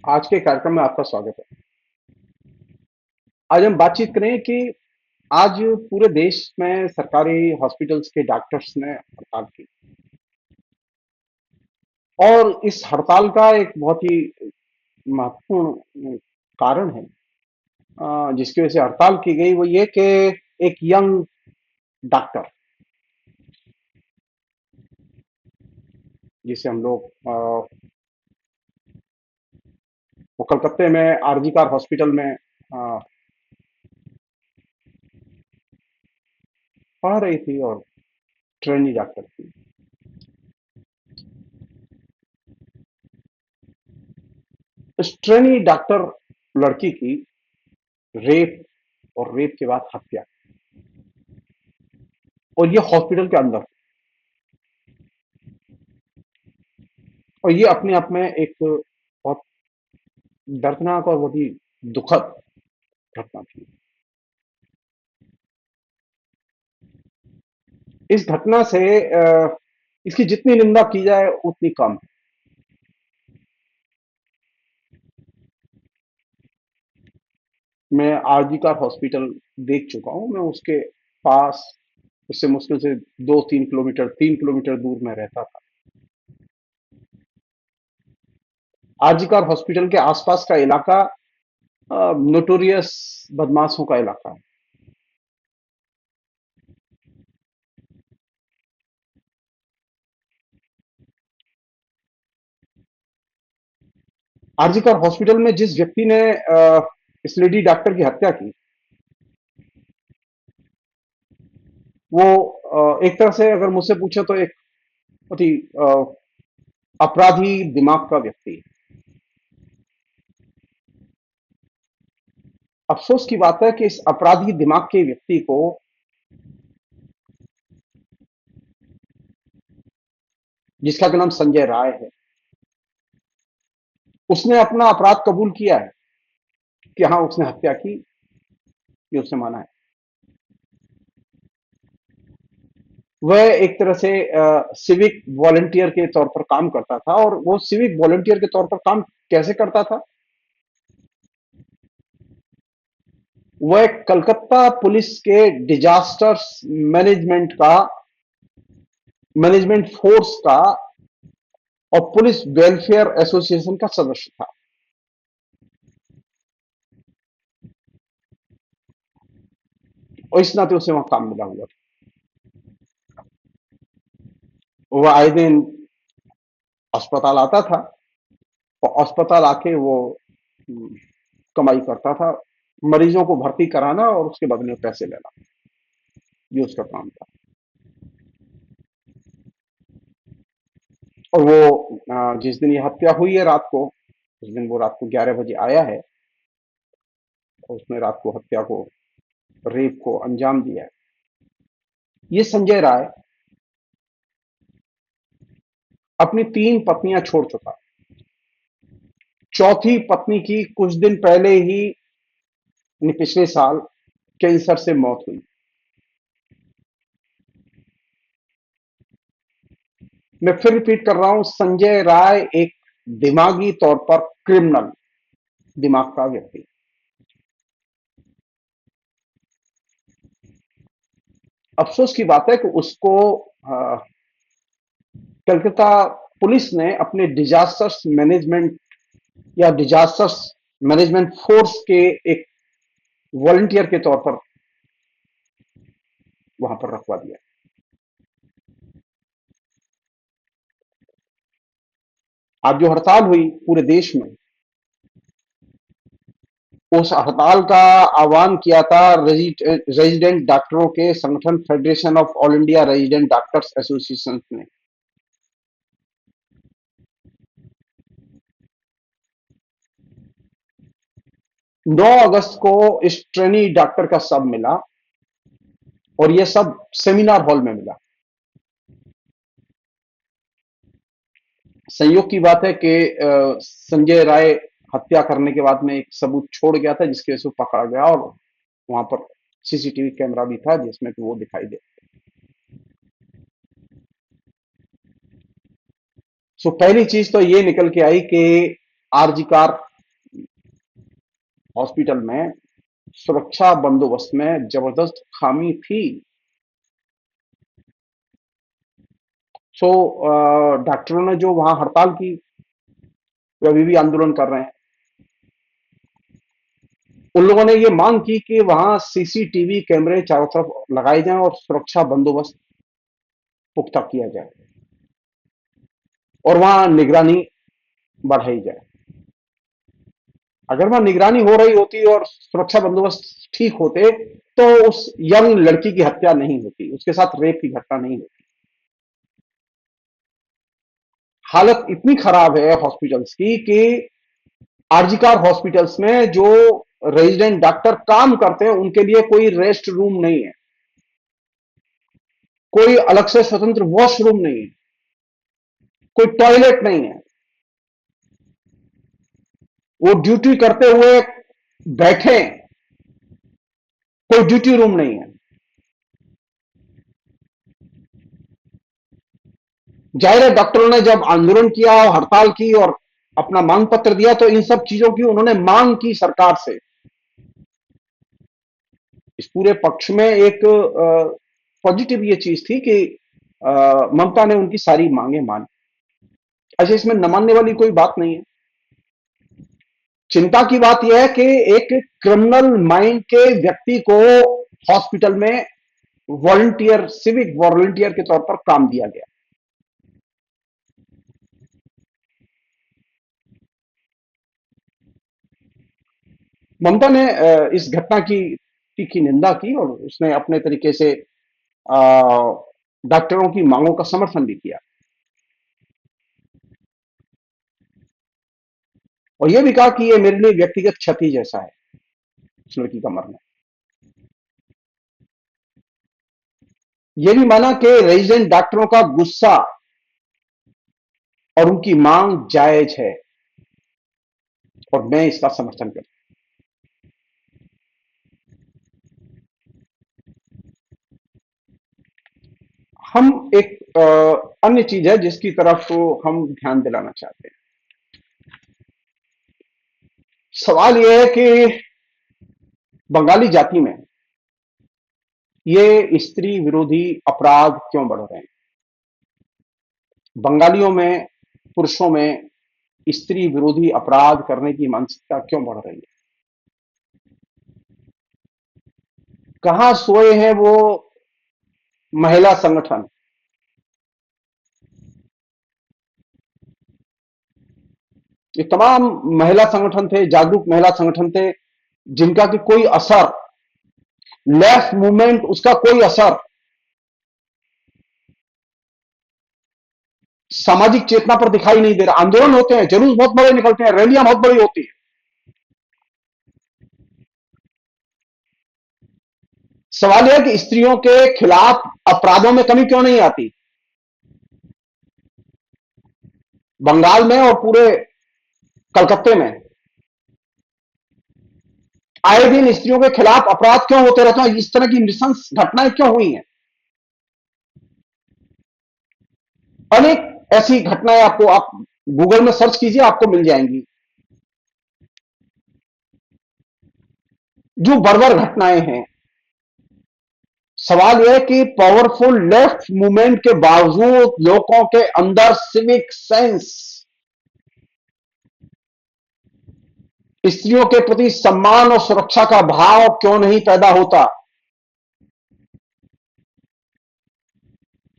आज के कार्यक्रम में आपका स्वागत है। आज हम बातचीत करें कि आज पूरे देश में सरकारी हॉस्पिटल्स के डॉक्टर्स ने हड़ताल की और इस हड़ताल का एक बहुत ही महत्वपूर्ण कारण है जिसकी वजह से हड़ताल की गई वो ये कि एक यंग डॉक्टर जिसे हम लोग वो कलकत्ते में आरजी कार हॉस्पिटल में पढ़ रही थी और ट्रेनी डॉक्टर थी। इस ट्रेनी डॉक्टर लड़की की रेप और रेप के बाद हत्या और ये हॉस्पिटल के अंदर और ये अपने आप में एक बहुत दर्दनाक और बहुत ही दुखद घटना थी। इस घटना से इसकी जितनी निंदा की जाए उतनी कम है। मैं आरजी कार हॉस्पिटल देख चुका हूं। मैं उसके पास उससे मुश्किल से 2-3 किलोमीटर 3 किलोमीटर दूर में रहता था। आरजी कार हॉस्पिटल के आसपास का इलाका नोटोरियस बदमाशों का इलाका है। आरजी कार हॉस्पिटल में जिस व्यक्ति ने इस लेडी डॉक्टर की हत्या की वो एक तरह से अगर मुझसे पूछे तो एक बहुत ही अपराधी दिमाग का व्यक्ति है। अफसोस की बात है कि इस अपराधी दिमाग के व्यक्ति को जिसका कि नाम संजय राय है, उसने अपना अपराध कबूल किया है कि हाँ उसने हत्या की, ये उसने माना है। वह एक तरह से सिविक वॉलंटियर के तौर पर काम करता था और वो सिविक वॉलंटियर के तौर पर काम कैसे करता था? वह कलकत्ता पुलिस के डिजास्टर्स मैनेजमेंट का मैनेजमेंट फोर्स का और पुलिस वेलफेयर एसोसिएशन का सदस्य था। और इस नाते उसे वहां काम मिला हुआ था। वह आए दिन अस्पताल आता था और अस्पताल आके वो हम्म, कमाई करता था, मरीजों को भर्ती कराना और उसके बदले में पैसे लेना, ये उसका काम था। और वो जिस दिन ये हत्या हुई है रात को, उस दिन वो रात को 11 बजे आया है और उसने रात को हत्या को रेप को अंजाम दिया है। ये संजय राय अपनी 3 पत्नियां छोड़ चुका। चौथी पत्नी की कुछ दिन पहले ही पिछले साल कैंसर से मौत हुई। मैं फिर रिपीट कर रहा हूं, संजय राय एक दिमागी तौर पर क्रिमिनल दिमाग का व्यक्ति। अफसोस की बात है कि उसको कलकत्ता पुलिस ने अपने डिजास्टर्स मैनेजमेंट या डिजास्टर्स मैनेजमेंट फोर्स के एक वॉलंटियर के तौर पर वहां पर रखवा दिया। आज जो हड़ताल हुई पूरे देश में, उस हड़ताल का आह्वान किया था रेजिडेंट डॉक्टरों के संगठन federation of all India resident doctors association ने। 9 अगस्त को इस ट्रेनी डॉक्टर का शव मिला और यह सब सेमिनार हॉल में मिला। संयोग की बात है कि संजय राय हत्या करने के बाद में एक सबूत छोड़ गया था जिसकी वजह से वो पकड़ा गया और वहां पर सीसीटीवी कैमरा भी था जिसमें कि वो दिखाई दे। सो पहली चीज तो ये निकल के आई कि आरजी कार हॉस्पिटल में सुरक्षा बंदोबस्त में जबरदस्त खामी थी। सो डॉक्टरों ने जो वहां हड़ताल की, वे अभी भी आंदोलन कर रहे हैं। उन लोगों ने ये मांग की कि वहां सीसीटीवी कैमरे चारों तरफ लगाए जाएं और सुरक्षा बंदोबस्त पुख्ता किया जाए और वहां निगरानी बढ़ाई जाए। अगर वहां निगरानी हो रही होती और सुरक्षा बंदोबस्त ठीक होते तो उस यंग लड़की की हत्या नहीं होती, उसके साथ रेप की घटना नहीं होती। हालत इतनी खराब है हॉस्पिटल्स की कि आरजीकर हॉस्पिटल्स में जो रेजिडेंट डॉक्टर काम करते हैं उनके लिए कोई रेस्ट रूम नहीं है, कोई अलग से स्वतंत्र वॉशरूम नहीं है, कोई टॉयलेट नहीं है। वो ड्यूटी करते हुए बैठे, कोई ड्यूटी रूम नहीं है। जाहिर है डॉक्टरों ने जब आंदोलन किया और हड़ताल की और अपना मांग पत्र दिया तो इन सब चीजों की उन्होंने मांग की सरकार से। इस पूरे पक्ष में एक पॉजिटिव ये चीज थी कि ममता ने उनकी सारी मांगे मानी। अच्छा, इसमें न मानने वाली कोई बात नहीं है। चिंता की बात यह है कि एक क्रिमिनल माइंड के व्यक्ति को हॉस्पिटल में वॉलंटियर, सिविक वॉलंटियर के तौर पर काम दिया गया। ममता ने इस घटना की तीखी निंदा की और उसने अपने तरीके से डॉक्टरों की मांगों का समर्थन भी किया और यह भी कहा कि यह मेरे लिए व्यक्तिगत क्षति जैसा है उस लड़की का मरना। यह भी माना कि रेजिडेंट डॉक्टरों का गुस्सा और उनकी मांग जायज है और मैं इसका समर्थन करता हूं। हम एक अन्य चीज है जिसकी तरफ हम ध्यान दिलाना चाहते हैं। सवाल यह है कि बंगाली जाति में ये स्त्री विरोधी अपराध क्यों बढ़ रहे हैं? बंगालियों में, पुरुषों में स्त्री विरोधी अपराध करने की मानसिकता क्यों बढ़ रही है? कहां सोए हैं वो महिला संगठन? ये तमाम महिला संगठन थे, जागरूक महिला संगठन थे, जिनका कि कोई असर, लेफ्ट मूवमेंट, उसका कोई असर सामाजिक चेतना पर दिखाई नहीं दे रहा। आंदोलन होते हैं, जुलूस बहुत बड़े निकलते हैं, रैलियां बहुत बड़ी होती हैं, सवाल यह है कि स्त्रियों के खिलाफ अपराधों में कमी क्यों नहीं आती? बंगाल में और पूरे कलकत्ते में आए दिन स्त्रियों के खिलाफ अपराध क्यों होते रहते हैं? इस तरह की नृशंस घटनाएं क्यों हुई हैं? अनेक ऐसी घटनाएं आपको, आप गूगल में सर्च कीजिए, आपको मिल जाएंगी। जो बर्बर घटनाएं हैं। सवाल यह है कि पावरफुल लेफ्ट मूवमेंट के बावजूद लोगों के अंदर सिविक सेंस, स्त्रियों के प्रति सम्मान और सुरक्षा का भाव क्यों नहीं पैदा होता?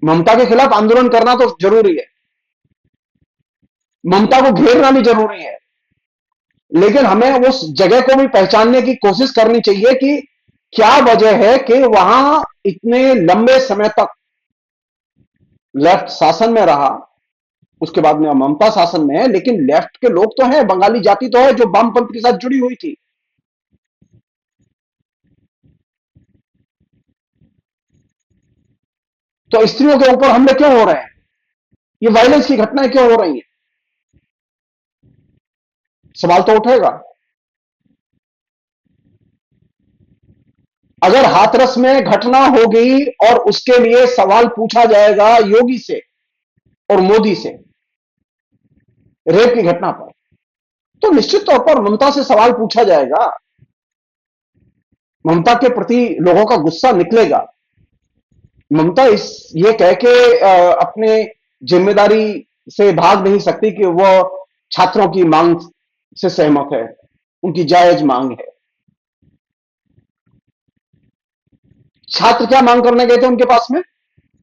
ममता के खिलाफ आंदोलन करना तो जरूरी है, ममता को घेरना भी जरूरी है, लेकिन हमें उस जगह को भी पहचानने की कोशिश करनी चाहिए कि क्या वजह है कि वहां इतने लंबे समय तक लेफ्ट शासन में रहा। उसके बाद में ममता शासन में है, लेकिन लेफ्ट के लोग तो हैं, बंगाली जाति तो है जो वामपंथ के साथ जुड़ी हुई थी। तो स्त्रियों के ऊपर हमले क्यों हो रहे हैं? ये वायलेंस की घटनाएं क्यों हो रही हैं? सवाल तो उठेगा। अगर हाथरस में घटना होगी और उसके लिए सवाल पूछा जाएगा योगी से और मोदी से, रेप की घटना पर, तो निश्चित तौर पर ममता से सवाल पूछा जाएगा। ममता के प्रति लोगों का गुस्सा निकलेगा। ममता इस ये कह के अपने जिम्मेदारी से भाग नहीं सकती कि वह छात्रों की मांग से सहमत है, उनकी जायज मांग है। छात्र क्या मांग करने गए थे उनके पास में?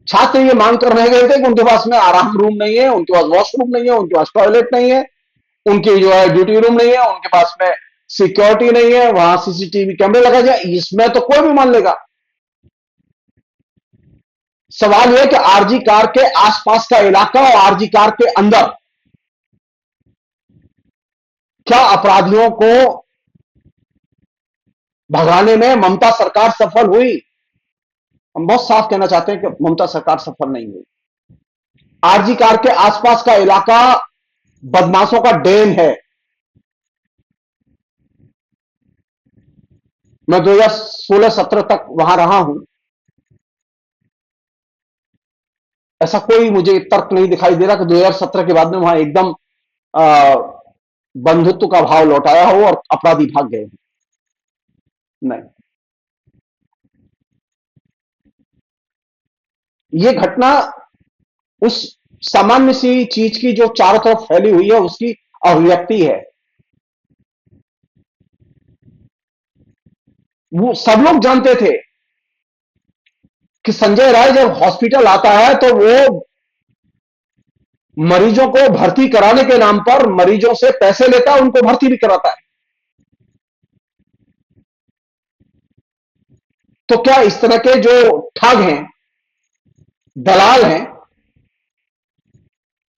छात्र ये मांग करने गए थे कि उनके पास में आराम रूम नहीं है, उनके पास वॉशरूम नहीं है, उनके पास टॉयलेट नहीं है, उनकी जो है ड्यूटी रूम नहीं है, उनके पास में सिक्योरिटी नहीं है, वहां सीसीटीवी कैमरे लगा जाए। इसमें तो कोई भी मान लेगा। सवाल यह कि आरजी कार के आसपास का इलाका और आरजी कार के अंदर क्या अपराधियों को भगाने में ममता सरकार सफल हुई? हम बहुत साफ कहना चाहते हैं कि ममता सरकार सफल नहीं हुई। आरजी कार के आसपास का इलाका बदमाशों का डेन है। मैं 2016-17 तक वहां रहा हूं। ऐसा कोई मुझे तर्क नहीं दिखाई दे रहा कि 2017 के बाद में वहां एकदम आ, बंधुत्व का भाव लौटाया हो और अपराधी भाग गए। नहीं, ये घटना उस सामान्य सी चीज की जो चारों तरफ फैली हुई है उसकी अभिव्यक्ति है। वो सब लोग जानते थे कि संजय राय जब हॉस्पिटल आता है तो वो मरीजों को भर्ती कराने के नाम पर मरीजों से पैसे लेता है, उनको भर्ती भी कराता है। तो क्या इस तरह के जो ठग हैं, दलाल हैं,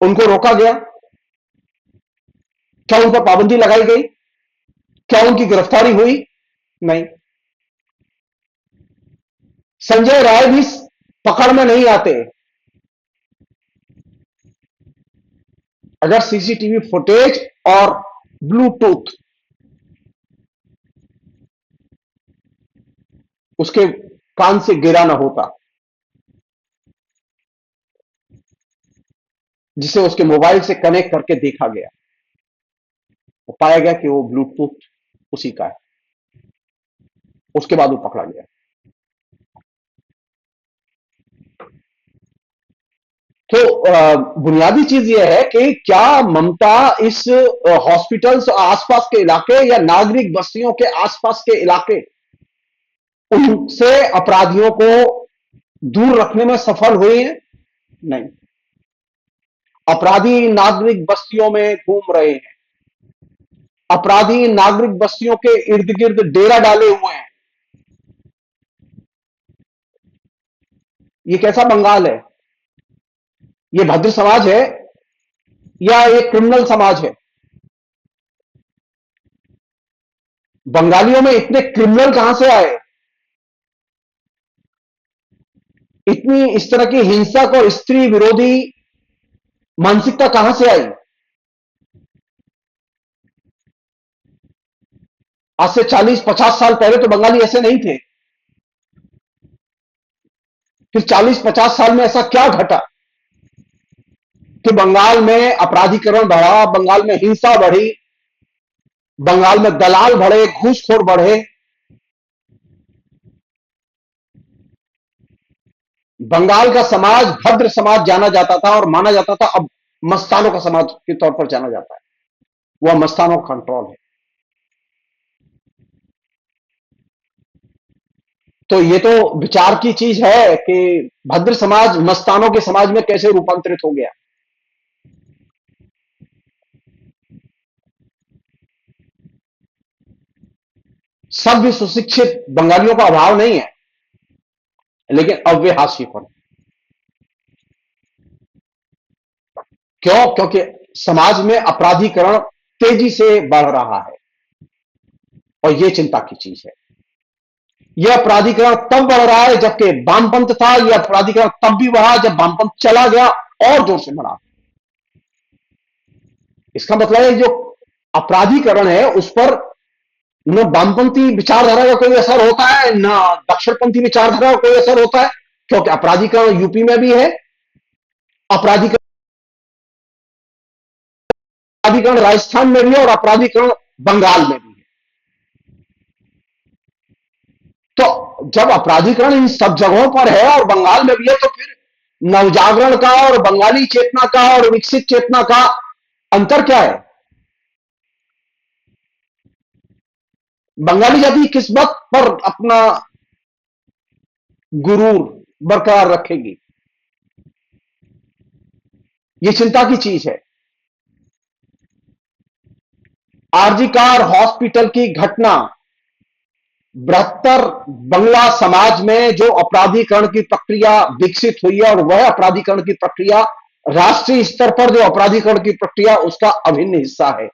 उनको रोका गया? क्या उन पर पाबंदी लगाई गई? क्या उनकी गिरफ्तारी हुई? नहीं। संजय राय भी पकड़ में नहीं आते अगर सीसीटीवी फुटेज और ब्लूटूथ उसके कान से गिरा ना होता, जिसे उसके मोबाइल से कनेक्ट करके देखा गया, वो पाया गया कि वो ब्लूटूथ उसी का है। उसके बाद वो पकड़ा गया। तो बुनियादी चीज यह है कि क्या ममता इस हॉस्पिटल्स आसपास के इलाके या नागरिक बस्तियों के आसपास के इलाके उनसे अपराधियों को दूर रखने में सफल हुई है? नहीं। अपराधी नागरिक बस्तियों में घूम रहे हैं। अपराधी नागरिक बस्तियों के इर्द गिर्द डेरा डाले हुए हैं। ये कैसा बंगाल है? ये भद्र समाज है या ये क्रिमिनल समाज है? बंगालियों में इतने क्रिमिनल कहां से आए? इतनी इस तरह की हिंसक और स्त्री विरोधी मानसिकता कहां से आई? आज से 40-50 साल पहले तो बंगाली ऐसे नहीं थे। फिर 40-50 साल में ऐसा क्या घटा कि बंगाल में अपराधीकरण बढ़ा, बंगाल में हिंसा बढ़ी, बंगाल में दलाल बढ़े, घूसखोर बढ़े? बंगाल का समाज भद्र समाज जाना जाता था और माना जाता था, अब मस्तानों का समाज के तौर पर जाना जाता है। वह मस्तानों का कंट्रोल है। तो ये तो विचार की चीज है कि भद्र समाज मस्तानों के समाज में कैसे रूपांतरित हो गया। सभ्य सुशिक्षित बंगालियों का अभाव नहीं है, लेकिन अब वे हाशिए पर। क्यों? क्योंकि समाज में अपराधीकरण तेजी से बढ़ रहा है और यह चिंता की चीज है। यह अपराधीकरण तब बढ़ रहा है जबकि वामपंथ था। यह अपराधीकरण तब भी बढ़ा जब वामपंथ चला गया और जोर से बढ़ा। इसका मतलब है जो अपराधीकरण है उस पर न वामपंथी विचारधारा का कोई असर होता है, न दक्षिणपंथी विचारधारा का कोई असर होता है, क्योंकि अपराधीकरण यूपी में भी है, अपराधीकरण अपराधीकरण राजस्थान में भी है और अपराधीकरण बंगाल में भी है। तो जब अपराधीकरण इन सब जगहों पर है और बंगाल में भी है, तो फिर नवजागरण का और बंगाली चेतना का और विकसित चेतना का अंतर क्या है? बंगाली जाति किस बात पर अपना गुरूर बरकरार रखेगी? ये चिंता की चीज है। आरजी कार हॉस्पिटल की घटना बृहत्तर बंगला समाज में जो अपराधीकरण की प्रक्रिया विकसित हुई है, और वह अपराधीकरण की प्रक्रिया राष्ट्रीय स्तर पर जो अपराधीकरण की प्रक्रिया उसका अभिन्न हिस्सा है।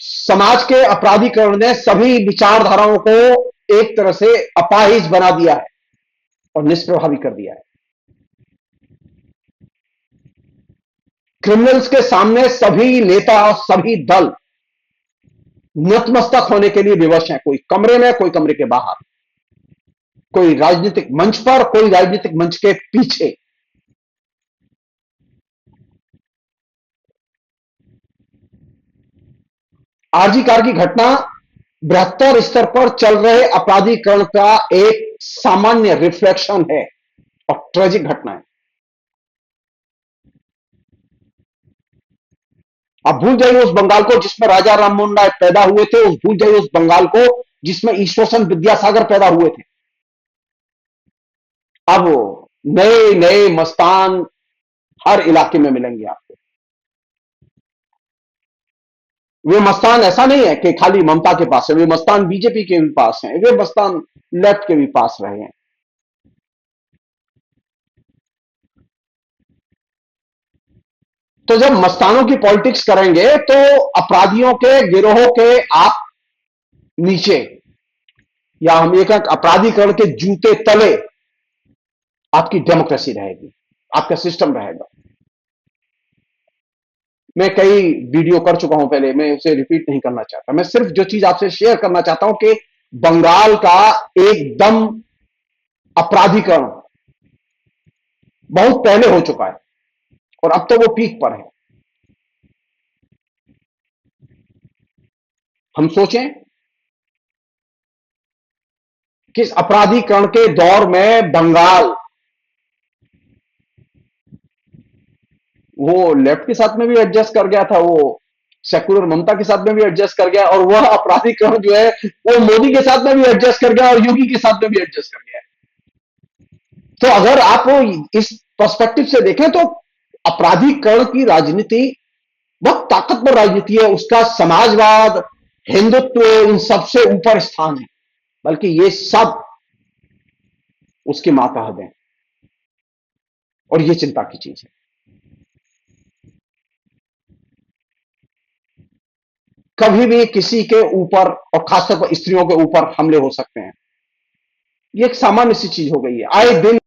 समाज के अपराधीकरण ने सभी विचारधाराओं को एक तरह से अपाहिज बना दिया है और निष्प्रभावी कर दिया है। क्रिमिनल्स के सामने सभी नेता और सभी दल नतमस्तक होने के लिए विवश हैं, कोई कमरे में, कोई कमरे के बाहर, कोई राजनीतिक मंच पर, कोई राजनीतिक मंच के पीछे। आरजी कार की घटना बृहत्तर स्तर पर चल रहे अपराधीकरण का एक सामान्य रिफ्लेक्शन है और ट्रेजिक घटना है। आप भूल जाइए उस बंगाल को जिसमें राजा राममोहन राय पैदा हुए थे, उस भूल जाइए उस बंगाल को जिसमें ईश्वर विद्यासागर पैदा हुए थे। अब नए नए मस्तान हर इलाके में मिलेंगे आपको। वे मस्तान ऐसा नहीं है कि खाली ममता के पास है, वे मस्तान बीजेपी के भी पास हैं, वे मस्तान लेफ्ट के भी पास रहे हैं। तो जब मस्तानों की पॉलिटिक्स करेंगे तो अपराधियों के गिरोहों के आप नीचे, या हम एक अपराधीकरण के जूते तले आपकी डेमोक्रेसी रहेगी, आपका सिस्टम रहेगा। मैं कई वीडियो कर चुका हूं पहले, मैं उसे रिपीट नहीं करना चाहता। मैं सिर्फ जो चीज आपसे शेयर करना चाहता हूं कि बंगाल का एकदम अपराधीकरण बहुत पहले हो चुका है और अब तो वो पीक पर है। हम सोचें कि इस अपराधीकरण के दौर में बंगाल वो लेफ्ट के साथ में भी एडजस्ट कर गया था, वो सेकुलर ममता के साथ में भी एडजस्ट कर गया, और वह अपराधीकरण जो है वो मोदी के साथ में भी एडजस्ट कर गया और योगी के साथ में भी एडजस्ट कर गया। तो अगर आप इस पर्सपेक्टिव से देखें तो अपराधीकरण की राजनीति बहुत ताकतवर राजनीति है, उसका समाजवाद, हिंदुत्व इन सबसे ऊपर स्थान है, बल्कि ये सब उसके मातहत हैं और ये चिंता की चीज है। कभी भी किसी के ऊपर और खासतौर पर स्त्रियों के ऊपर हमले हो सकते हैं, ये एक सामान्य सी चीज हो गई है। आए दिन